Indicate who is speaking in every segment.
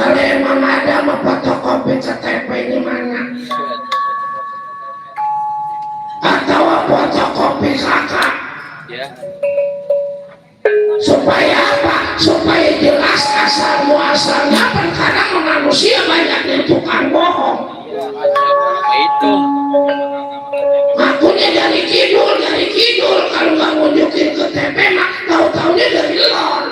Speaker 1: Kalau emang ada mah fotokopi KTP ini mana? Atau fotokopi kakak?
Speaker 2: Ya.
Speaker 1: Supaya apa? Supaya jelas asal muasalnya. Kan kadang manusia banyak yang tukang bohong.
Speaker 2: Itu.
Speaker 1: Ngakunya dari kidul. Kalau nggak nunjukin KTP mah tahu-taunya dari lor.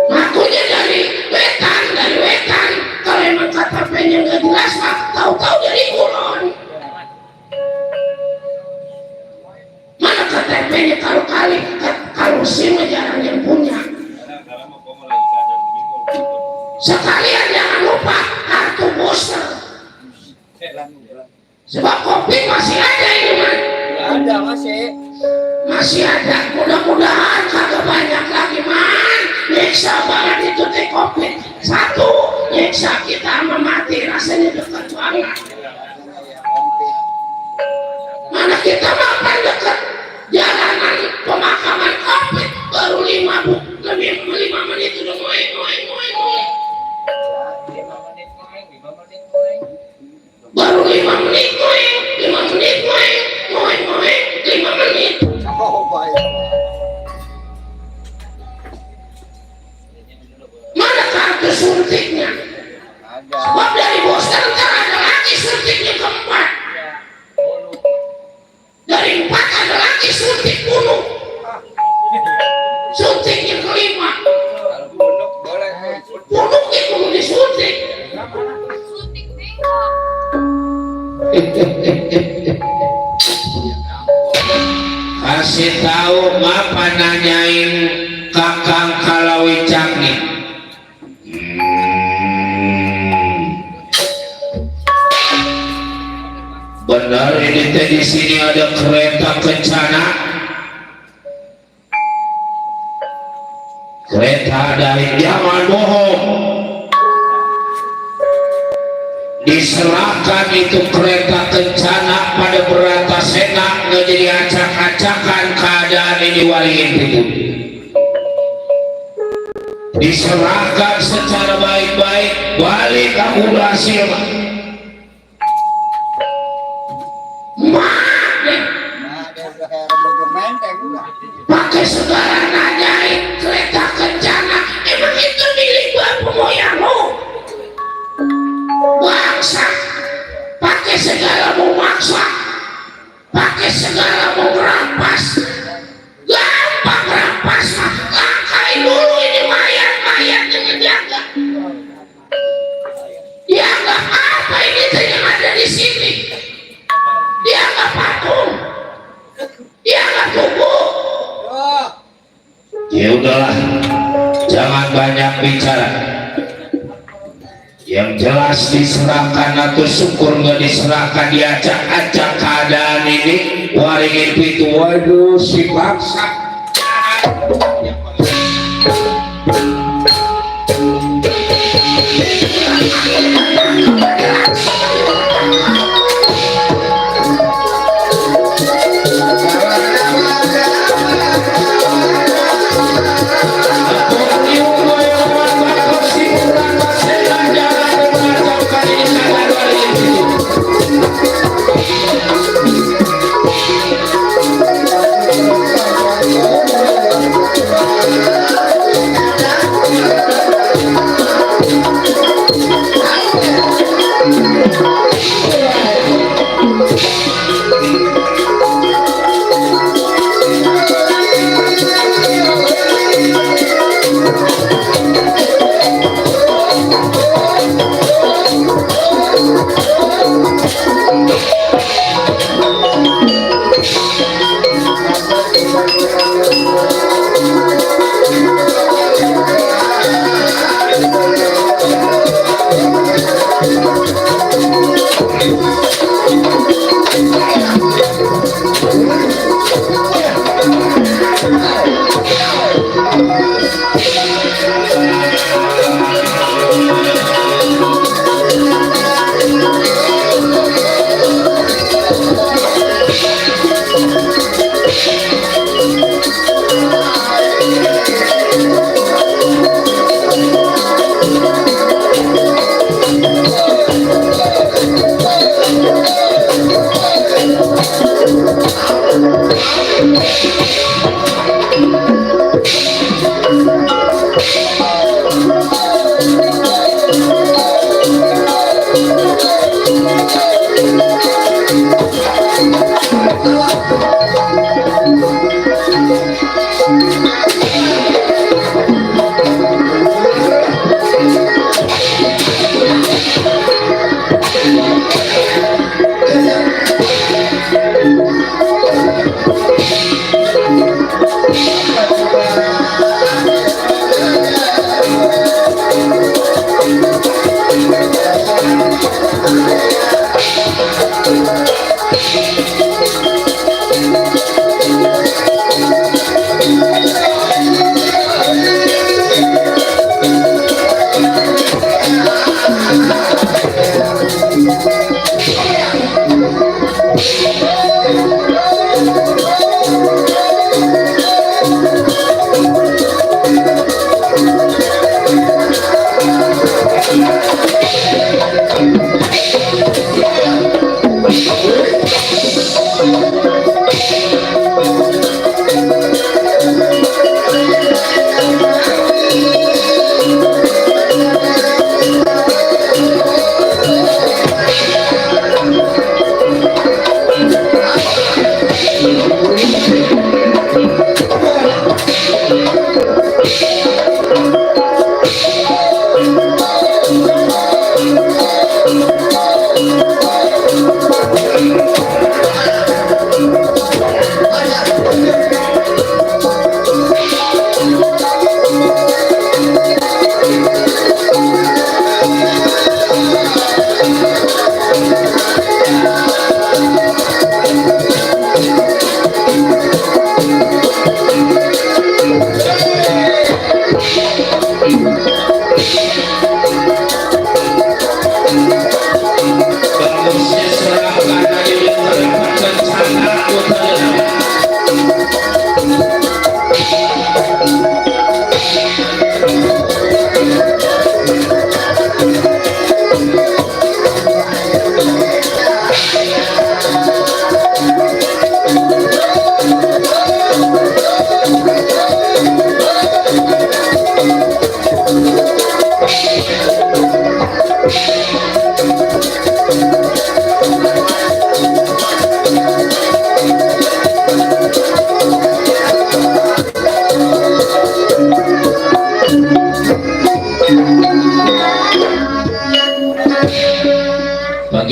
Speaker 1: Ngakunya dari wetan. Kalau emang KTP-nya nggak jelas mah tahu-tahu dari kulon. Mana KTP-nya kalau SIM jarang yang punya. Sekalian jangan lupa kartu booster. Sebab kopi masih ada ini man.
Speaker 2: Ada
Speaker 1: Masih ada. Mudah-mudahan kagak banyak lagi man. Nyeksa banget itu teh kopi. Satu, nyeksa kita sama mati rasanya dekat banget. Mana kita makan dekat jalanan pemakaman kopi baru 5 menit udah ngoeng. 5 menit ngoeng 5 menit. Mana kartu suntiknya? Sebab dari booster ntar ada lagi suntiknya keempat. Dari 4 ada lagi suntik bunuh. Suntiknya kelima. Bunuhnya kudu disuntik. Kasih tahu apa nanyain kakang Kalawicak nih. Benar ini teh di sini ada kereta kencana. Kereta dari jangan bohong. Diserahkan itu kereta kencana pada Bratasena nggak jadi acak-acakan keadaan ini waliin itu. Diserahkan secara baik-baik balik ke hasil. Pakai segala nanyain kereta kencana, emang itu milik bapak moyangmu? Bangsa, pakai segala mau maksa, pakai segala mau merampas, gampang merampas mah. Langkai dulu ini mayat yang ngejaga. Dia nggak apa ini yang ada di sini. Dia nggak patung, dia nggak tubuh. Ya udahlah, jangan banyak bicara. Yang jelas diserahkan atau syukur nggak diserahkan, diacak-acak keadaan ini. Waringin itu, waduh si bangsa.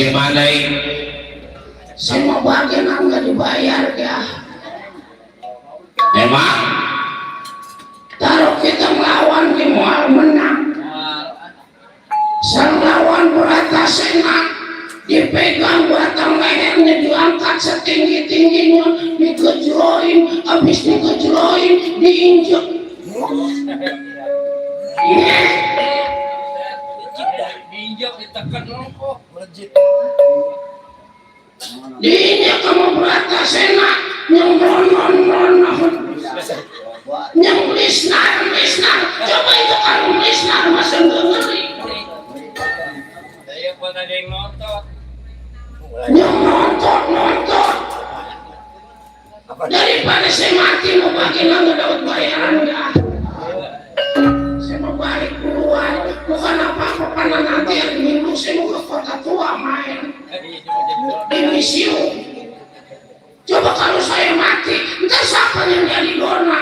Speaker 1: Bagaimana ini? Semua bagian nggak dibayar ya. Emang? Taruh kita melawan di mual menang. Sang lawan Bratasena dipegang batang lehernya, diangkat setinggi-tingginya, dikejroin, habis dikejroin, diinjek.
Speaker 2: Diinjak, ditekan kok melejit.
Speaker 1: Diinjak sama Bratasena yang non yang lisnar. Coba itu kalau lisnar masa ngeri.
Speaker 2: Saya pun ada yang nonton.
Speaker 1: Yang nonton daripada saya mati mau bagi nggak dapat bayaran nggak. Saya mau balik keluar, bukan apa-apa karena nanti hari Minggu saya mau ke kota tua main di museum. Coba kalau saya mati, entah siapa yang jadi dona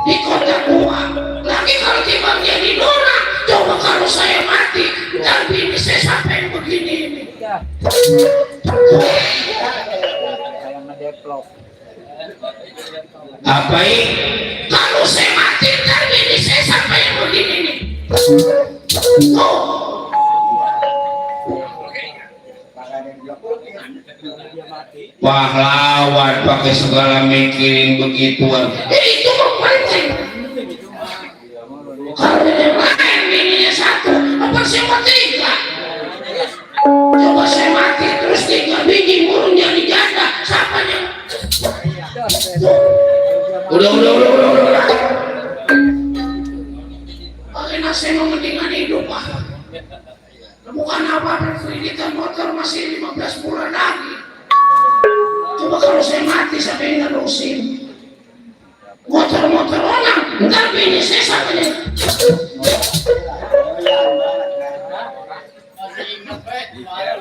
Speaker 1: di kota tua. Lagi kalau tiba jadi dona, coba kalau saya mati, ntar bini saya sampai begini ini. Apa ini? Kalau saya mati, ntar bini saya sampai begini nih. Pahlawan pakai segala mikirin begituan. Itu penting. Kalau yang lain bininya satu, apa saya mau tiga? Coba saya mati terus 3 biji burung jadi janda, siapa yang? Udah. Bagaimana saya mau mendingan hidup pak? Bukan apa-apa, kreditan motor masih 15 bulan lagi. Coba kalau saya mati siapa yang nerusin? Motor orang, ntar bini saya siapa yang?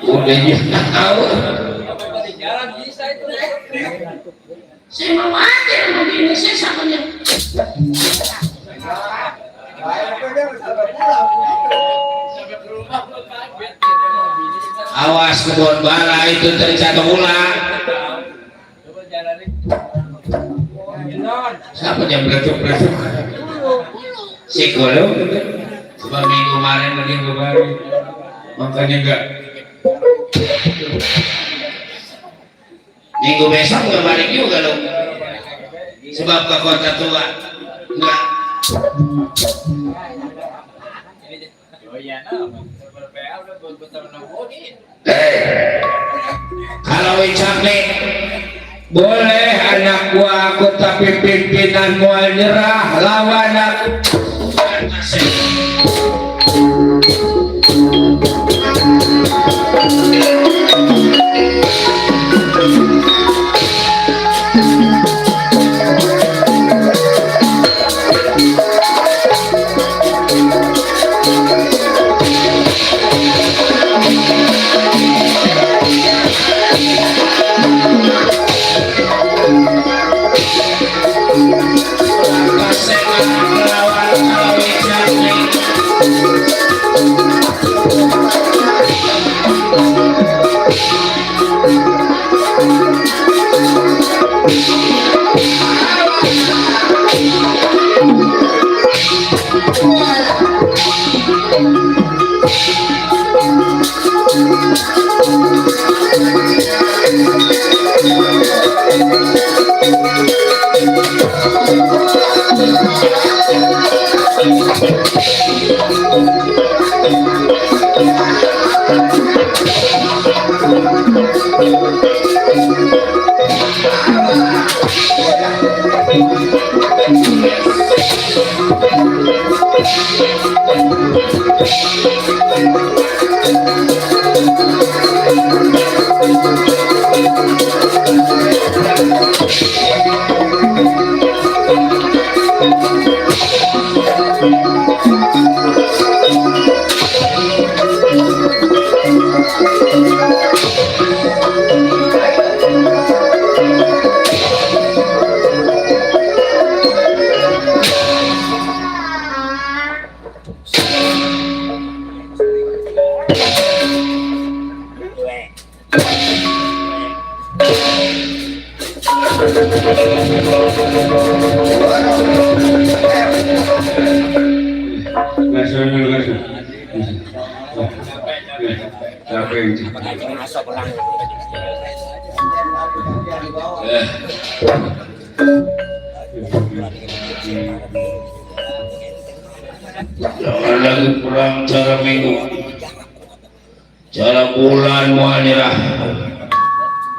Speaker 1: Udah juga tahu. Saya mau mati sama bini saya siapa yang? Awas kebun bala itu terjatuh ulang. Siapa yang beratuk-beratuk? Psikolog. Coba minggu kemarin minggu baru. Makanya enggak. Minggu besok enggak balik juga loh. Sebab ke kota tua. Enggak. Kalau Wicak nih boleh anak gua aku tapi pimpinan mual nyerah lawan aku. Jangan lagi pulang cara minggu, cara bulan muanirah.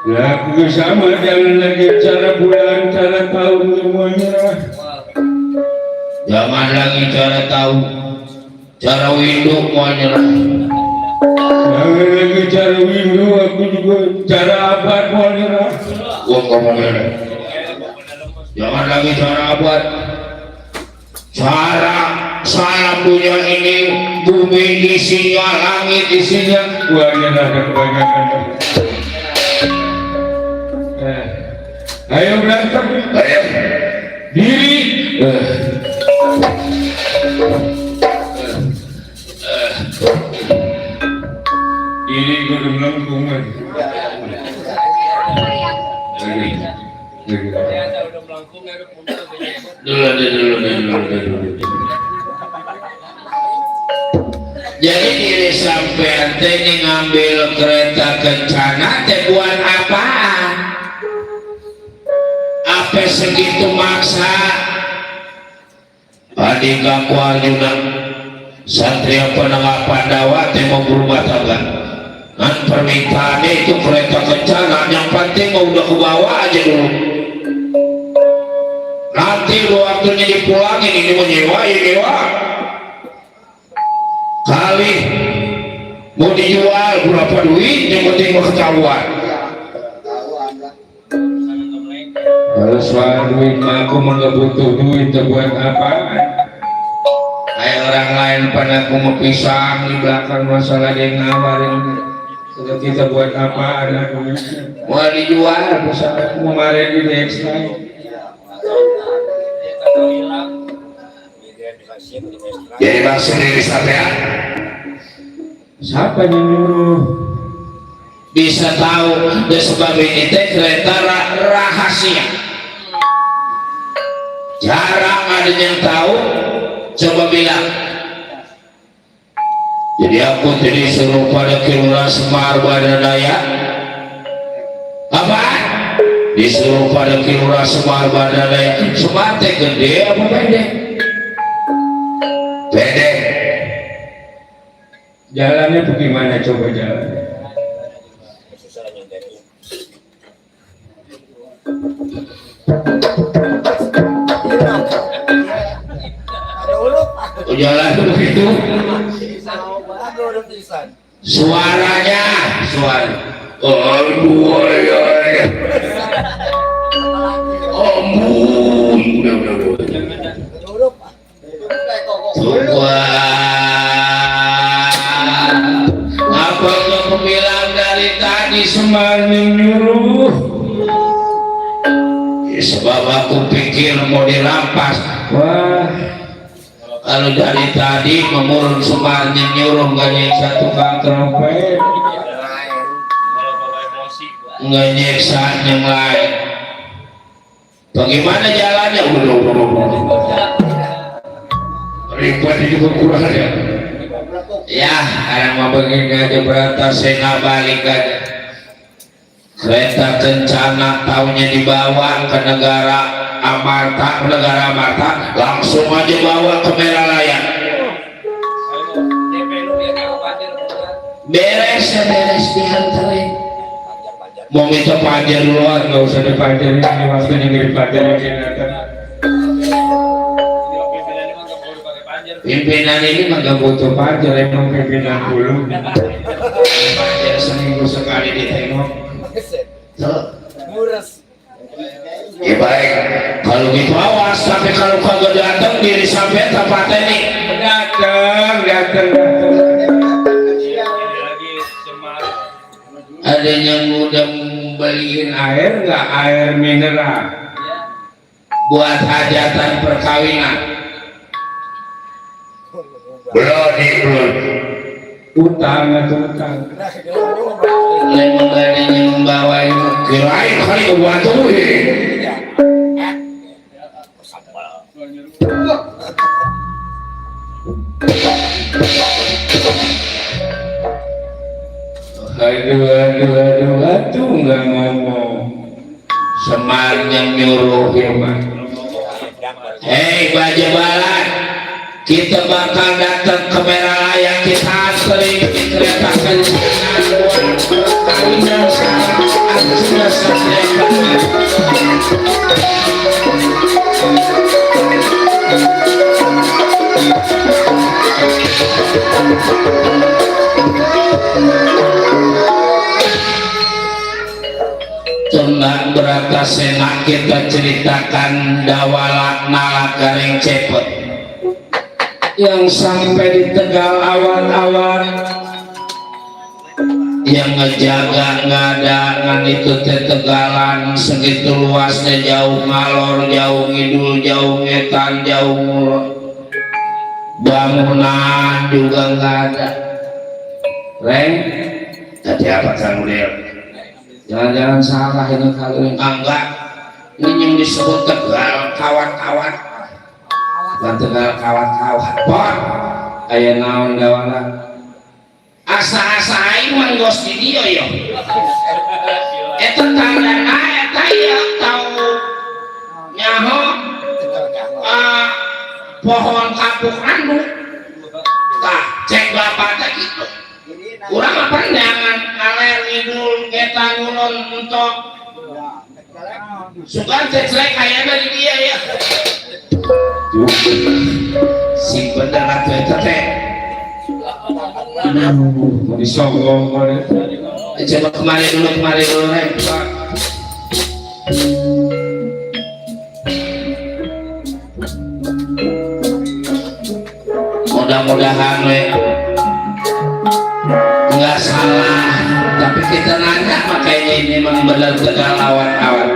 Speaker 3: Ya, aku sama, jangan lagi cara bulan, cara tahun semuanya.
Speaker 1: Jangan lagi cara tahu, cara windu muanirah.
Speaker 3: Jangan lagi cara windu, aku juga cara abad muanirah.
Speaker 1: Gua ngomongin. Jangan lagi cara abad. Cara saya punya ini bumi isinya, langit isinya.
Speaker 3: Muanirah ada kebanyakan. Ayo berantem.
Speaker 1: Ayo.
Speaker 3: Diri. Diri kudu melengkungan.
Speaker 2: Ternyata udah melengkung ada punta
Speaker 1: Dulu. Jadi diri sampean teh ngambil kereta kencana teh buat apaan? Apa segitu maksa? Adik aku ajudan Satria Penengah Pandawa teh mau berumah tangga. Kan permintaannya itu kereta kencana, yang penting mau udah ke bawah aja dulu. Nanti waktunya dipulangin, ini mau nyewa ya nyewa. Kali mau dijual berapa duit, yang penting mau ketahuan.
Speaker 3: Kalau soal duit aku mah nggak butuh duit buat apa?
Speaker 1: Kayak orang lain pada aku mau pisang di belakang masalah dia ngawarin.
Speaker 3: Kalau kita buat apa ada duit?
Speaker 1: Mau dijual misalnya
Speaker 3: Kemarin di Dexta.
Speaker 1: jadi maksud diri sampean
Speaker 3: Siapa yang nyuruh?
Speaker 1: bisa tahu dan sebab ini teh kereta rahasia, jarang ada yang tahu. Coba bilang. Jadi aku tadi suruh pada Kilura Semar Badadaya. Apa? Disuruh pada Kilura Semar Badadaya. Semar teh gede apa pendek? Pendek.
Speaker 3: Jalannya bagaimana coba jalannya?
Speaker 1: Jalan begitu. Suaranya, aduh ya. Ampun, apa yang bilang dari tadi
Speaker 3: Semar menyuruh.
Speaker 1: sebab aku pikir mau dirampas.
Speaker 3: Wah,
Speaker 1: Kalau dari tadi memurun Semarnya nyuruh nggak nyeksa tukang trompet, nggak nyeksa yang lain. Bagaimana jalannya? Ribet ini kurang ya. Ya, orang mau begini aja berantas saya balik aja. Kereta kencana tahunya dibawa ke negara Amarta, langsung aja bawa ke Meralayan. Beres dihantarin. Mau minta pajar duluan,
Speaker 3: nggak usah dipajarin ini waktunya nggak dipajarin datang.
Speaker 1: Pimpinan ini mah gak butuh pajar, emang pimpinan dulu. Pajar seminggu sekali ditengok. Ya baik, kalau gitu awas, tapi kalau kagak datang diri sampai tempat ini.
Speaker 3: Datang.
Speaker 1: Ada yang udah beliin
Speaker 3: Air nggak air mineral?
Speaker 1: buat hajatan perkawinan. Belum.
Speaker 3: Utang atau utang?
Speaker 1: Lemong ada yang membawa itu kirain kali buat tuh.
Speaker 3: Aduh, nggak ngomong. Semar yang nyuruh ya mah. Hei Baja Balan, kita bakal datang ke Meralaya, kita antri kereta kencangan buat kawinan sama sudah selesai. Tengah berata senak kita ceritakan dawalak nalak garing cepet yang sampai di Tegal awan-awan yang ngejaga nggak ada ngan itu Tegalan segitu luasnya, jauh ngalor, jauh ngidul, jauh ngetan, jauh ngulon, bangunan juga nggak ada. Reng, tadi apa kamu lihat? Jangan-jangan salah ini kali ini. Enggak, ini yang disebut Tegal kawat-kawat. Bukan Tegal kawat-kawat. Pon, kayak naon dawalan. Asa-asa aing menggos di dia yo. Eta tandana eta ya tahu nyaho pohon kapuk randu. Tah, cek bapak teh gitu. Kurang apa jangan ngaler ngidul kita ngulon untuk suka cek kayak dari dia ya. Si bener atuh eta teh. Mau disogong kore. Coba kemari dulu Rem. Mudah-mudahan we nggak salah, tapi kita nanya makanya ini memang benar Tegal awan-awan.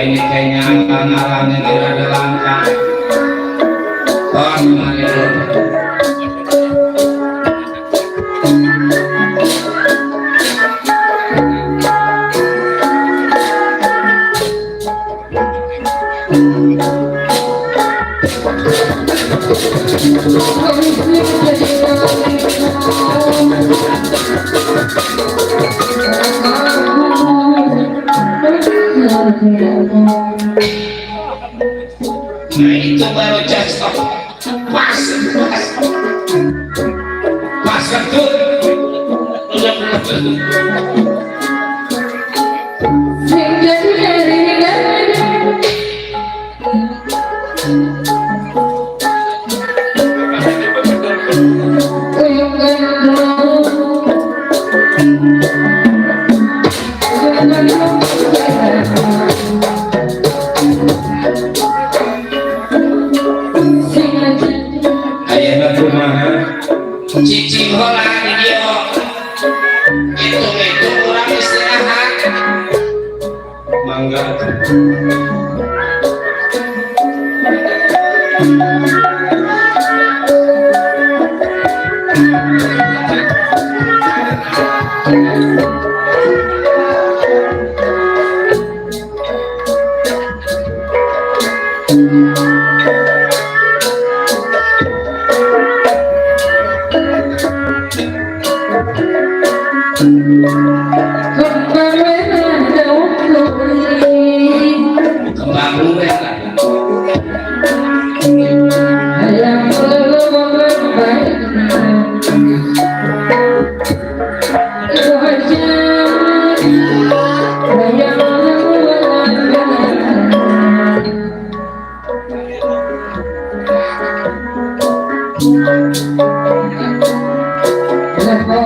Speaker 3: Ini kayaknya angka-angkanya tidak ada langkah. Oh, kemari dulu. Nah itu baru cocok pas betul cicing hola di dia itu kurang istirahat mangga
Speaker 4: Thank you.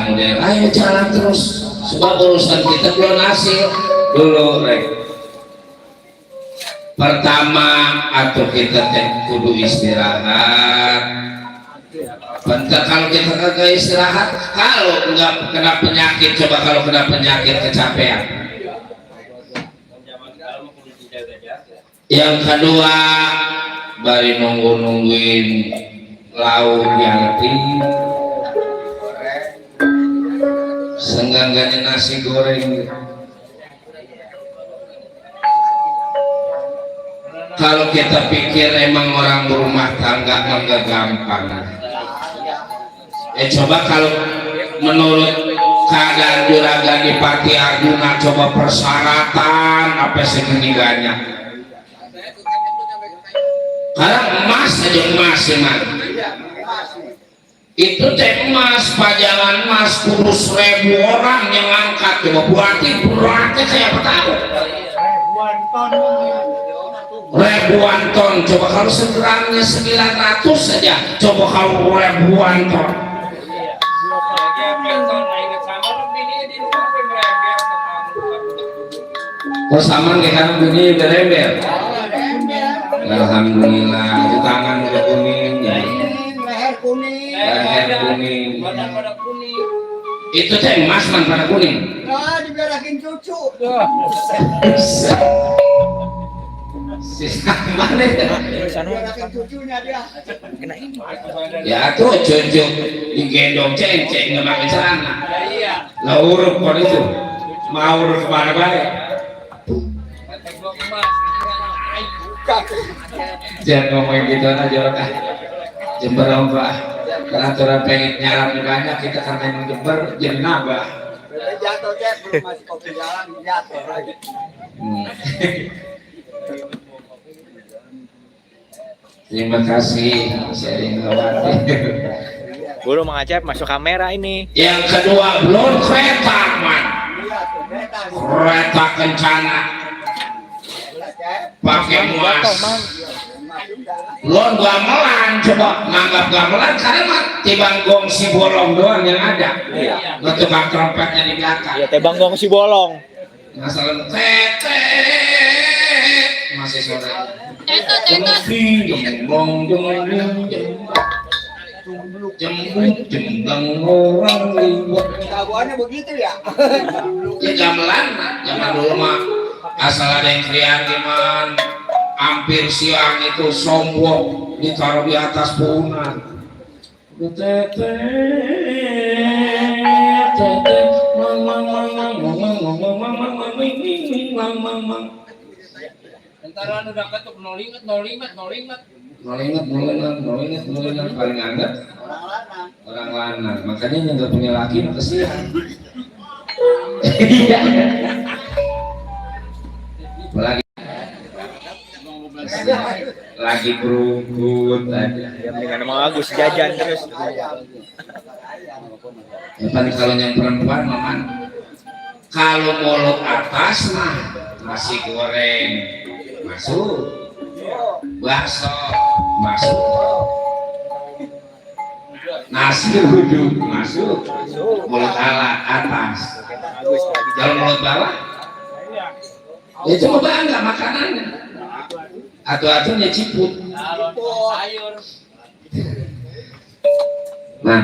Speaker 3: model ayo jalan terus sebab urusan kita belum hasil dulu rek. Pertama atau kita kudu istirahat. Bentar kalau kita kagak istirahat, kalau nggak kena penyakit, coba kalau kena penyakit kecapean. Yang kedua, bari nungguin lauk yang senggangannya nasi goreng. Kalau kita pikir emang orang berumah tangga enggak gampang. Coba kalau menurut keadaan Juragan di Pati Arjuna, coba persyaratan apa segeniganya. Karena emas aja emas emang. Itu teh emas, pajangan emas kudu 1000 orang yang angkat. Coba berarti kayak apa tahu? Ribuan ton. Coba kalau segramnya 900 saja. Coba kalau ribuan ton. Kok sama kayak kan begini berember. Alhamdulillah di tangan udah kuning ya. Leher kuning. Itu teh emas man pada kuning.
Speaker 4: Diberakin cucu.
Speaker 3: Sisa mana?
Speaker 4: Diberakin cucunya dia.
Speaker 3: Ya tuh cucu digendong cengceng nggak pakai celana. Lah urut kok itu. Mau urut kemana baik? Jangan ngomongin gitu aja lah. Jember apa? Karena orang pengen nyalam banyak, kita karena yang Jember jadi nabah.
Speaker 4: Jatuh cek belum masih kopi jalan jatuh lagi.
Speaker 3: Terima kasih sharing khawatir.
Speaker 5: Bulu mengacep masuk kamera ini.
Speaker 3: Yang kedua belum kereta man. Kereta kencana. Pakai muas. Belum gamelan, coba nganggap gamelan karena mah tibang gong si bolong doang yang ada. Tukang trompetnya di belakang.
Speaker 5: Ya tebang gong si bolong.
Speaker 3: Masalah tete masih sore. Jembang orang liwat.
Speaker 4: Tabuannya begitu ya?
Speaker 3: Ya gamelan, zaman dulu mah asal ada yang kreatiman, hampir siang itu sombong ditaruh di atas punan. Tete,
Speaker 2: Antara udah ketuk nolingat
Speaker 3: paling anget orang lanang. Makanya yang nggak punya laki kesian. Lagi berukut aja.
Speaker 5: Ya mendingan emang Agus jajan terus.
Speaker 3: Ya paling kalau yang perempuan maman, kalau mulut atas mah nasi goreng masuk, bakso masuk, nasi uduk masuk, mulut atas. Kalau mulut bawah, ya cuma bangga makanannya. Atau-atunya ciput. Nah,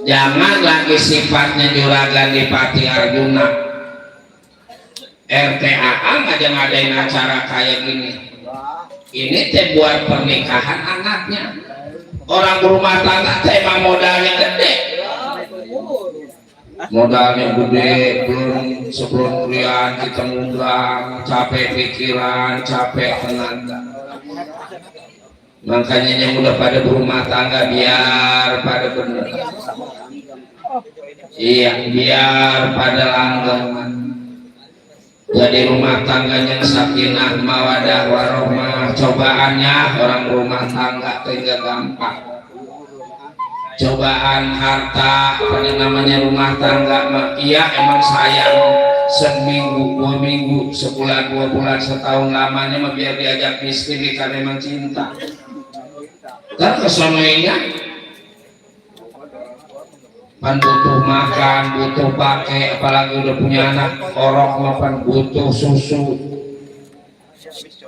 Speaker 3: jangan lagi sifatnya Juragan di Pati Arjuna. RTAA aja ngadain acara kayak gini. Ini teh buat pernikahan anaknya. Orang berumah tangga teh emang modalnya gede. Modalnya gede, belum sebelum kuliah kita ngundang, capek pikiran, capek tenaga. Makanya yang udah pada berumah tangga biar pada bener. Iya, biar pada langgeng. Jadi rumah tangganya sakinah mawadah warohmah. Cobaannya orang rumah tangga tidak gampang. Cobaan harta apa namanya rumah tangga iya emang sayang seminggu 2 minggu sebulan 2 bulan setahun lamanya mah biar diajak miskin karena emang cinta kan kesonoinya pan butuh makan, butuh pakai, apalagi udah punya anak orok mapan butuh susu.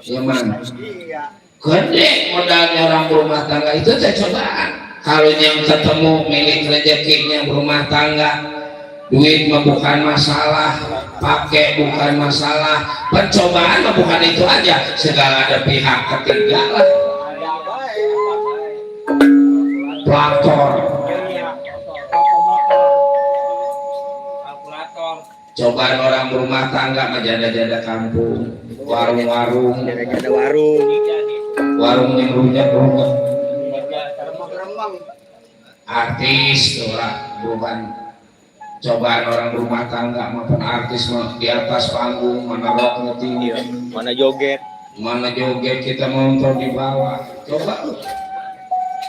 Speaker 3: Ya man,
Speaker 4: Iya.
Speaker 3: gede modalnya orang berumah tangga itu teh cobaan. Kalau yang ketemu milik rezekinya berumah tangga, duit mah bukan masalah, pakai bukan masalah, pencobaan mah bukan itu aja, segala ada pihak ketiga lah,
Speaker 4: Ada baik.
Speaker 3: pelakor.
Speaker 2: Kalkulator.
Speaker 3: Cobaan orang berumah tangga mah janda-janda kampung, warung-warung,
Speaker 5: Ada warung.
Speaker 3: warung yang runyek-runyek,
Speaker 4: Remang-remang.
Speaker 3: artis orang bukan. Cobaan orang berumah tangga maupun artis mah di atas panggung, mana roknya tinggi,
Speaker 5: Mana joget.
Speaker 3: mana joget kita nonton di bawah. Coba tuh,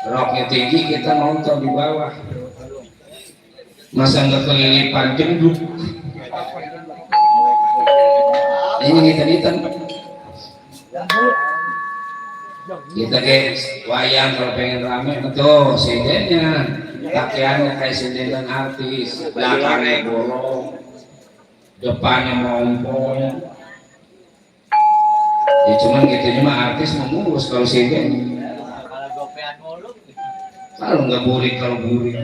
Speaker 3: roknya tinggi kita nonton di bawah, masa nggak kelilipan jenduk. Ini kita guys wayang kalau pengen rame tuh sindennya pakaiannya kayak sinden artis, belakangnya bolong, depannya mompong. Ya cuman gitu mah artis mau ngurus kalau sinden,
Speaker 2: Kalau gopean mulu.
Speaker 3: kalau nggak burik, kalau burik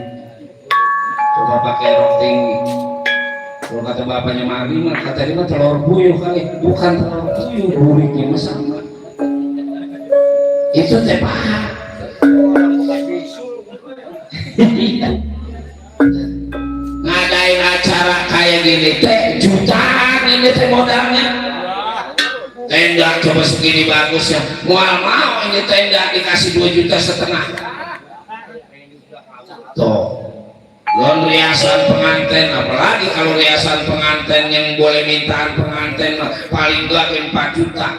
Speaker 3: coba pakai rok tinggi. Kalau kata bapaknya Mari mah kata dia mah telur puyuh kali, bukan telur puyuh, buriknya mah sama. Itu teh paham.
Speaker 4: Orang bukan bisu.
Speaker 3: Ngadain acara kayak gini teh jutaan ini teh modalnya. Tenda coba segini bagus ya, mau ini tenda dikasih 2,5 juta. Tuh, belum riasan pengantin, apalagi kalau riasan pengantin yang boleh mintaan pengantin paling enggak 4 juta.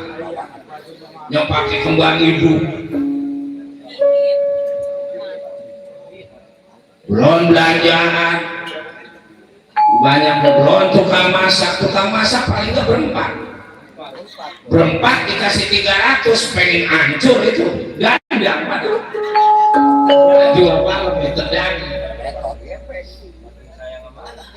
Speaker 3: Yang pakai kembang hidup. Belum belanjaan. Banyak belum tukang masak paling enggak berempat dikasih 300, pengen hancur itu ganda padahal jual malam itu daging.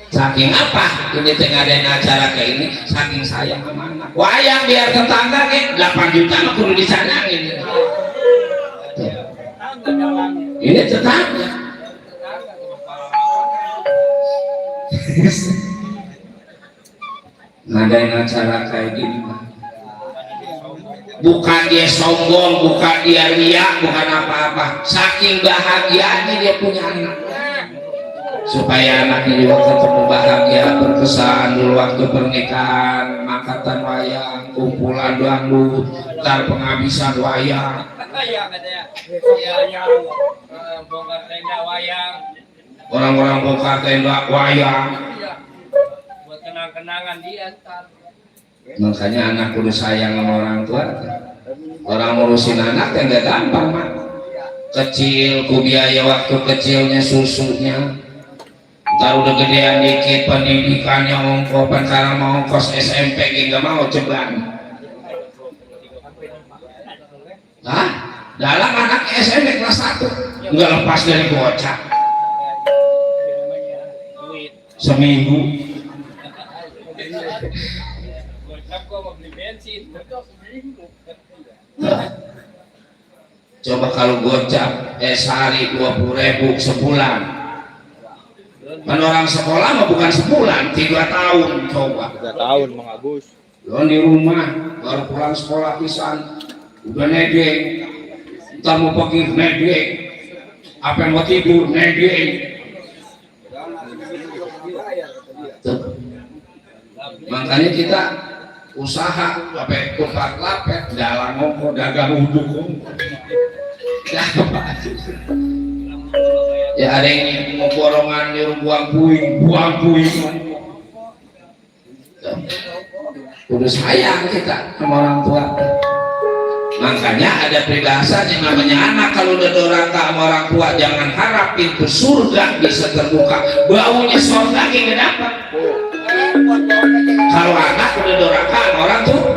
Speaker 3: Saking apa ini tengah ada acara kayak ini, saking sayang sama anak wayang biar tetangga ke 8 juta mah kudu disanangin. Ini tetangga ngadain acara kayak gini mah bukan dia sombong, bukan dia riak, bukan apa-apa, saking bahagianya dia punya anak, supaya anaknya juga tetap bahagia, berkesan dulu waktu pernikahan, angkatan wayang, kumpulan dangdut, ntar penghabisan wayang,
Speaker 2: Wayang katanya. Iya, bongkar tenda wayang.
Speaker 3: orang-orang bongkar tenda wayang.
Speaker 2: Buat kenang-kenangan dia ntar.
Speaker 3: Makanya anak kudu sayang sama orang tua. Orang ngurusin anak yang gak gampang mah. Kecil ku biaya waktu kecilnya susunya, ntar udah gedean dikit pendidikannya ongkos, sekarang mau ongkos SMP gak mau ceban. Hah? Dalam anak SMP kelas 1 nggak lepas dari gocap seminggu.
Speaker 2: Gocap kok mau beli bensin.
Speaker 3: Coba kalau gocap sehari 20.000 sebulan. Kan orang sekolah mah bukan sebulan, 3 tahun coba.
Speaker 5: 3 tahun Mang Agus.
Speaker 3: Lo di rumah baru pulang sekolah pisan udah nedeng, entar mau pergi nedeng, apa yang mau tidur nedeng. Tuh. Makanya kita usaha apa tukar lapet dalam ngomong dagang uduk ya ada yang mau borongan di buang puing udah sayang kita sama orang tua. Makanya ada peribahasa yang namanya anak kalau udah doraka sama orang tua jangan harap pintu surga bisa terbuka, baunya surga nggak dapat. Kalau anak udah doraka sama orang tua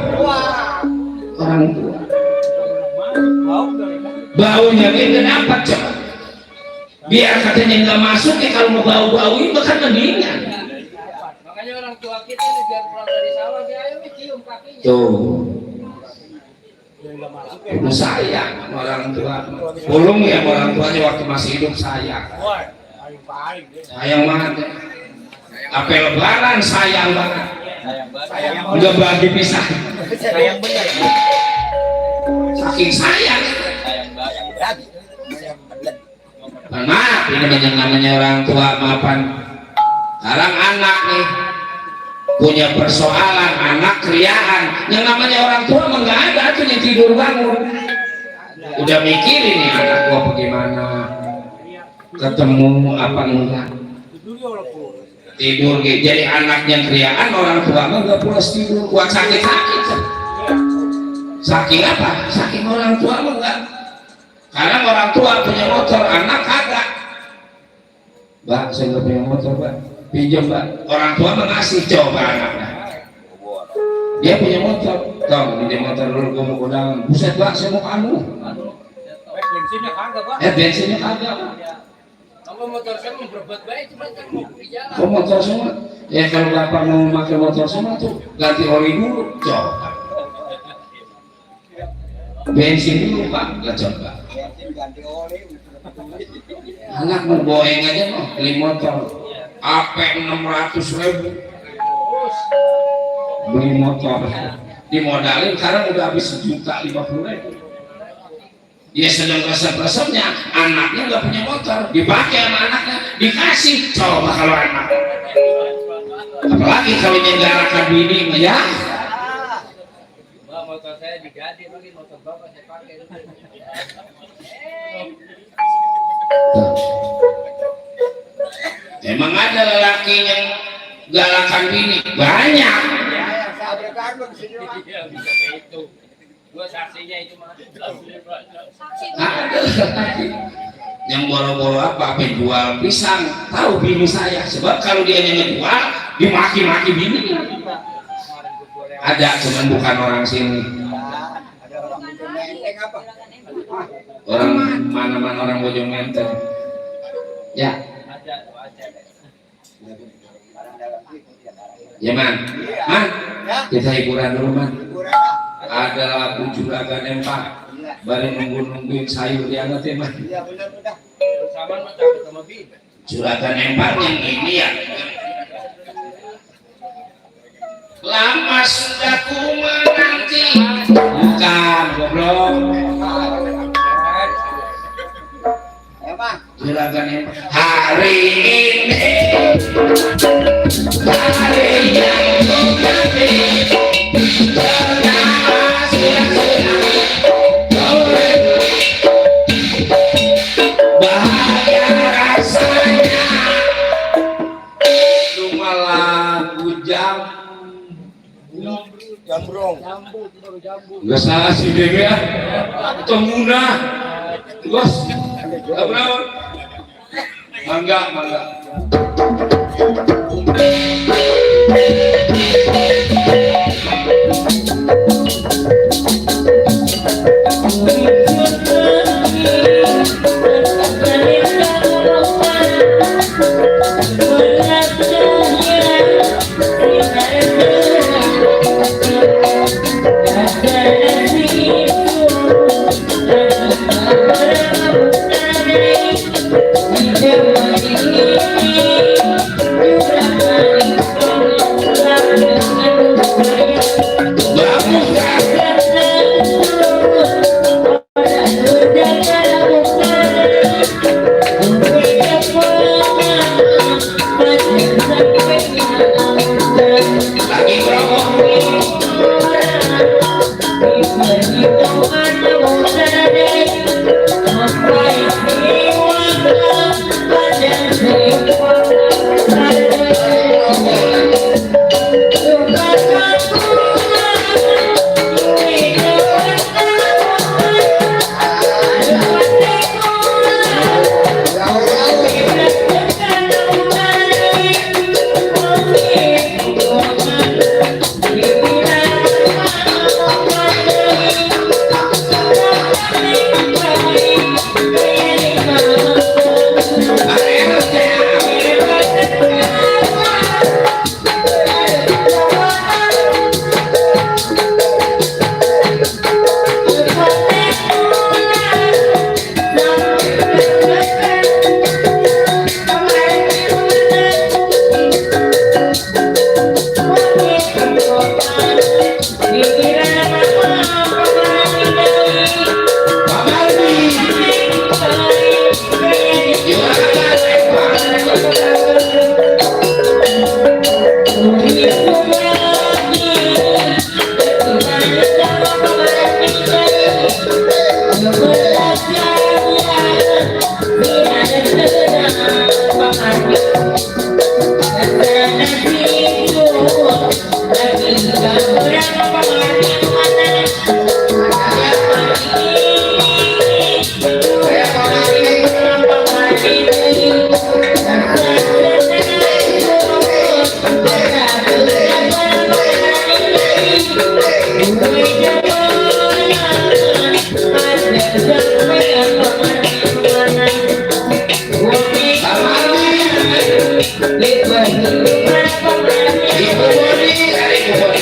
Speaker 3: baunya nggak dapat coba. biar katanya nggak masuk ya, kalau mau bau-bauin bahkan mendingan.
Speaker 2: Makanya orang tua kita nih biar pulang dari sawah dia ayo cium kakinya.
Speaker 3: Tuh itu sayang orang tua, pulung ya orang tuanya waktu masih hidup sayang banget ya. Apa lebaran sayang banget, udah bagi pisah
Speaker 4: Sayang bener.
Speaker 3: saking sayang. Maaf ini yang namanya orang tua, maafan sekarang anak nih punya persoalan, anak kriaan, yang namanya orang tua mah nggak ada tuh yang tidur bangun udah mikirin nih anak gua bagaimana, ketemu apa enggak tidur gitu. Jadi anaknya kriaan, orang tua mah nggak pulas tidur, kuat sakit-sakit. Saking apa? Saking orang tua mah enggak. Karena orang tua punya motor, anak kagak. Mbak, saya nggak punya motor, Mbak. Pinjam, Mbak. Orang tua mengasih, coba anaknya. Dia punya motor, tong, pinjam motor dulu, gue mau kondangan. Buset, Mbak, saya mau kamu.
Speaker 2: Bensinnya kagak, Pak.
Speaker 3: Bensinnya kagak, Pak.
Speaker 2: Kamu motor saya mau berbuat baik, cuma kan mau di jalan.
Speaker 3: Kok motor semua? Ya kalau Bapak mau pakai motor semua tuh, ganti oli dulu, coba. Bensin dulu, Pak, nggak coba.
Speaker 4: Ganti oli.
Speaker 3: Anak mau boeng aja mau beli motor AP 600.000 beli motor, dimodalin sekarang udah habis 1.050.000. Dia sedang resep-resepnya, anaknya nggak punya motor, dipakai sama anaknya, dikasih. Coba kalau anak, apalagi kalau nyenggarakan bini ya.
Speaker 2: Mbak, motor saya diganti lagi, motor bapak saya pakai.
Speaker 3: Emang ada lelaki yang galakan bini banyak.
Speaker 2: Iya, bisa kayak itu. Gua saksinya itu mah.
Speaker 3: Ada lelaki yang boro-boro apa jual pisang, tahu bini saya, sebab kalau dia ngejual dimaki-maki bini. Ada, cuman bukan orang sini.
Speaker 4: Ada orang Bojong Menteng apa?
Speaker 3: Orang mana-mana orang Bojong Menteng. Ya, ya man, man, kita hiburan dulu man. Ada lagu Juragan Empang, balik nungguin sayur dianget ya man.
Speaker 4: Iya benar-benar.
Speaker 2: Sama mah takut sama bin.
Speaker 3: Juragan Empang yang ini ya. Lama sudah ku menanti, bukan goblok.
Speaker 4: Ya Bang.
Speaker 3: Juragan Empang. Hari ini, hari yang ku nanti. Bahagia rasanya cuma lagu
Speaker 4: Jambrong.
Speaker 3: nggak salah sih dia ya, temuna bos berapa mangga Ibu Bodi, hari Ibu Bodi.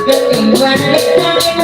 Speaker 6: Ketinggalan